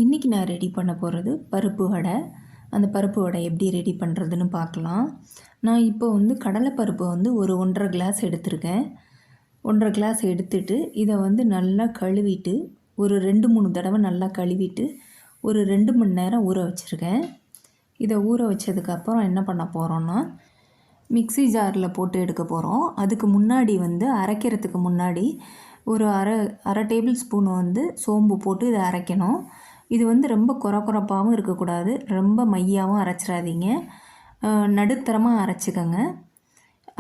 இன்றைக்கி நான் ரெடி பண்ண போகிறது பருப்பு வடை. அந்த பருப்பு வடை எப்படி ரெடி பண்ணுறதுன்னு பார்க்கலாம். நான் இப்போ வந்து கடலைப்பருப்பை வந்து ஒரு 1½ கிளாஸ் எடுத்திருக்கேன். 1½ கிளாஸ் எடுத்துட்டு இதை வந்து நல்லா கழுவிட்டு ஒரு 2-3 தடவை நல்லா கழுவிட்டு ஒரு 2 மணி நேரம் ஊற வச்சுருக்கேன். இதை ஊற வச்சதுக்கப்புறம் என்ன பண்ண போகிறோன்னா, மிக்ஸி ஜாரில் போட்டு எடுக்க போகிறோம். அதுக்கு முன்னாடி வந்து அரைக்கிறதுக்கு முன்னாடி ஒரு அரை டேபிள் ஸ்பூன் வந்து சோம்பு போட்டு இதை அரைக்கணும். இது வந்து ரொம்ப கொரப்பாகவும் இருக்கக்கூடாது, ரொம்ப மையாகவும் அரைச்சிடாதீங்க, நடுத்தரமாக அரைச்சிக்கோங்க.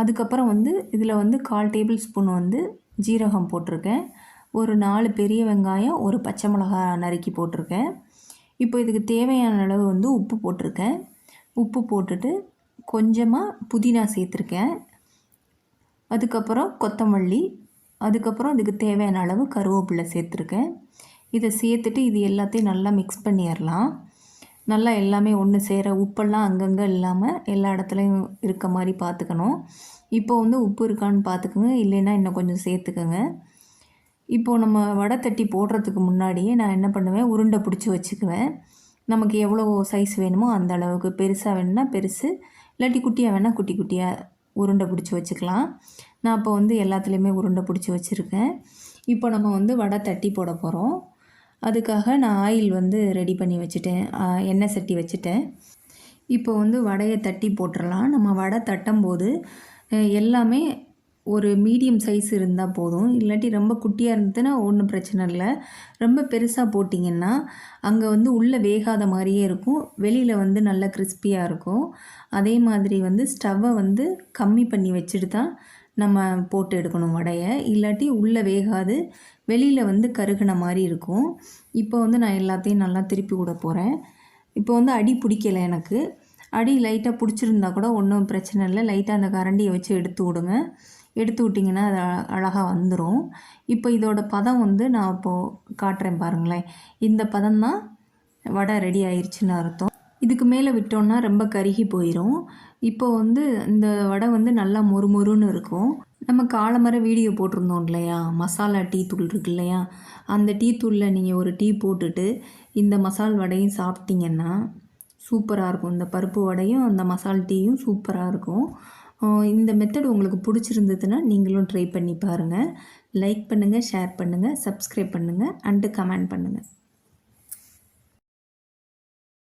அதுக்கப்புறம் வந்து இதில் வந்து 1/4 டேபிள் ஸ்பூன் வந்து ஜீரகம் போட்டிருக்கேன். ஒரு 4 பெரிய வெங்காயம், ஒரு பச்சை மிளகாய் நறுக்கி போட்டிருக்கேன். இப்போ இதுக்கு தேவையான அளவு வந்து உப்பு போட்டிருக்கேன். உப்பு போட்டுட்டு கொஞ்சமாக புதினா சேர்த்துருக்கேன். அதுக்கப்புறம் கொத்தமல்லி, அதுக்கப்புறம் இதுக்கு தேவையான அளவு கருவேப்பிலை சேர்த்துருக்கேன். இதை சேர்த்துட்டு இது எல்லாத்தையும் நல்லா மிக்ஸ் பண்ணிடலாம். நல்லா எல்லாமே ஒன்று சேர, உப்பெல்லாம் அங்கங்கே இல்லாமல் எல்லா இடத்துலையும் இருக்க மாதிரி பார்த்துக்கணும். இப்போ வந்து உப்பு இருக்கான்னு பார்த்துக்குங்க, இல்லைன்னா இன்னும் கொஞ்சம் சேர்த்துக்கோங்க. இப்போது நம்ம வடை தட்டி போடுறதுக்கு முன்னாடியே நான் என்ன பண்ணுவேன், உருண்டை பிடிச்சி வச்சுக்குவேன். நமக்கு எவ்வளோ சைஸ் வேணுமோ அந்த அளவுக்கு, பெருசாக வேணும்னா பெருசு, இல்லாட்டி குட்டியாக வேணால் குட்டி குட்டியாக உருண்டை பிடிச்சி வச்சுக்கலாம். நான் இப்போ வந்து எல்லாத்துலேயுமே உருண்டை பிடிச்சி வச்சுருக்கேன். இப்போ நம்ம வந்து வடை தட்டி போட போகிறோம். அதுக்காக நான் ஆயில் வந்து ரெடி பண்ணி வச்சுட்டேன், எண்ணெய் சட்டி வச்சுட்டேன். இப்போ வந்து வடையை தட்டி போட்டுடலாம். நம்ம வடை தட்டும்போது எல்லாமே ஒரு மீடியம் சைஸ் இருந்தால் போதும், இல்லாட்டி ரொம்ப குட்டியாக இருந்ததுன்னா ஒன்றும் பிரச்சனை இல்லை. ரொம்ப பெருசாக போட்டிங்கன்னா அங்கே வந்து உள்ளே வேகாத மாதிரியே இருக்கும், வெளியில் வந்து நல்லா கிறிஸ்பியாக இருக்கும். அதே மாதிரி வந்து ஸ்டவ்வை வந்து கம்மி பண்ணி வச்சுட்டு தான் நம்ம போட்டு எடுக்கணும் வடையை, இல்லாட்டி உள்ளே வேகாது, வெளியில் வந்து கருகின மாதிரி இருக்கும். இப்போ வந்து நான் எல்லாத்தையும் நல்லா திருப்பி விட போகிறேன். இப்போ வந்து அடி பிடிக்கலை எனக்கு. அடி லைட்டாக பிடிச்சிருந்தா கூட ஒன்றும் பிரச்சனை இல்லை, லைட்டாக அந்த கரண்டியை வச்சு எடுத்து விடுங்க. எடுத்து விட்டிங்கன்னா அது அழகாக வந்துடும். இப்போ இதோட பதம் வந்து நான் இப்போது காட்டுறேன் பாருங்களேன். இந்த பதம் தான் வடை ரெடி ஆயிடுச்சுன்னு அர்த்தம். இதுக்கு மேலே விட்டோன்னா ரொம்ப கருகி போயிடும். இப்போ வந்து இந்த வடை வந்து நல்லா மொறுமொறுன்னு இருக்கும். நம்ம காலம்பர வீடியோ போட்டிருந்தோம் இல்லையா, மசாலா டீ தூள் இருக்கு இல்லையா, அந்த டீ தூளில் நீங்கள் ஒரு டீ போட்டுட்டு இந்த மசால் வடையும் சாப்பிட்டிங்கன்னா சூப்பராக இருக்கும். இந்த பருப்பு வடையும் அந்த மசால் டீயும் சூப்பராக இருக்கும். இந்த மெத்தட் உங்களுக்கு பிடிச்சிருந்ததுன்னா நீங்களும் ட்ரை பண்ணி பாருங்கள். லைக் பண்ணுங்கள், ஷேர் பண்ணுங்கள், சப்ஸ்கிரைப் பண்ணுங்கள் அண்டு கமெண்ட் பண்ணுங்கள்.